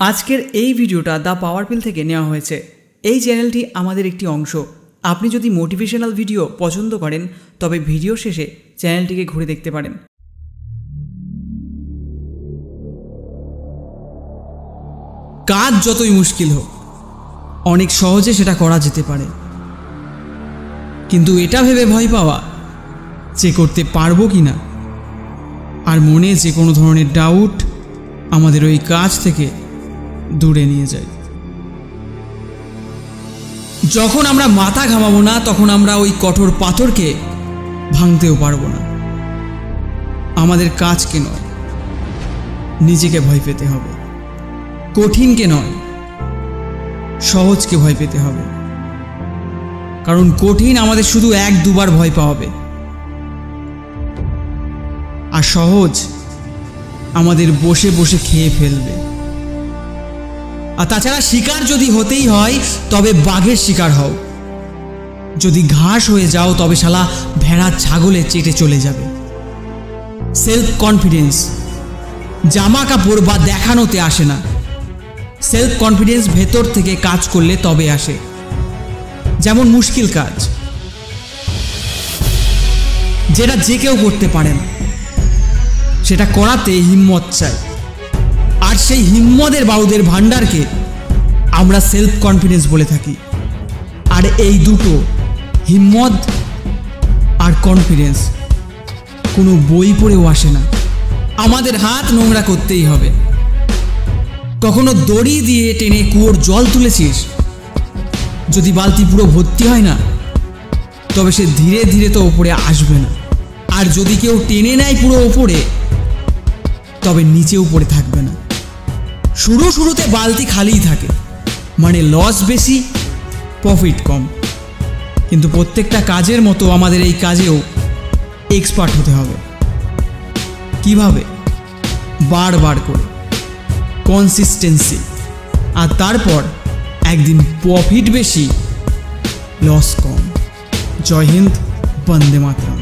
আজকের এই ভিডিওটা দ্য পাওয়ার পিল থেকে নেওয়া হয়েছে। এই চ্যানেলটি আমাদের একটি অংশ। আপনি যদি মোটিভেশনাল ভিডিও পছন্দ করেন তবে ভিডিও শেষে চ্যানেলটিকে ঘুরে দেখতে পারেন। কাজ যতই মুশকিল হোক অনেক সহজে সেটা করা যেতে পারে, কিন্তু এটা ভেবে ভয় পাওয়া যে করতে পারবো কি না, আর মনে যে কোনো ধরনের ডাউট আমাদের ওই কাজ থেকে দূরে নিয়ে যায়। যখন আমরা মাথা ঘামাবো না তখন আমরা ওই কঠোর পাথরকে ভাঙতেও পারবো না। আমাদের কাজকে নয়, নিজেকে ভয় পেতে হবে। কঠিনকে নয়, সহজকে ভয় পেতে হবে। কারণ কঠিন আমাদের শুধু এক দুবার ভয় পাওয়াবে, আর সহজ আমাদের বসে বসে খেয়ে ফেলবে। আর তাছাড়া শিকার যদি হতেই হয় তবে বাঘের শিকার হও। যদি ঘাস হয়ে যাও তবে শালা ভেড়া ছাগলে চেটে চলে যাবে। সেলফ কনফিডেন্স জামা কাপড় বা দেখানোতে আসে না। সেলফ কনফিডেন্স ভেতর থেকে কাজ করলে তবে আসে। যেমন মুশকিল কাজ, যেটা যে কেউ করতে পারে না, সেটা করাতে হিম্মত চাই। আর সেই হিম্মতের বাউদের ভান্ডারকে আমরা সেলফ কনফিডেন্স বলে থাকি। আর এই দুটো, হিম্মত আর কনফিডেন্স, কোনো বই পড়েও আসে না। আমাদের হাত নোংরা করতেই হবে। কখনো দড়ি দিয়ে টেনে কুয়োর জল তুলেছিস? যদি বালতি পুরো ভর্তি হয় না তবে সে ধীরে ধীরে তো ওপরে আসবে না। আর যদি কেউ টেনে নেয় পুরো ওপরে তবে নিচেও পড়ে থাকবে না। শুরুতে বালতি খালিই থাকে, মানে লস বেশি, প্রফিট কম। কিন্তু প্রত্যেকটা কাজের মতো আমাদের এই কাজেও এক্সপার্ট হতে হবে। কিভাবে? বারবার করে, কনসিস্টেন্সি। আর তারপর একদিন প্রফিট বেশি, লস কম। জয় হিন্দ, বন্দে মাতরম।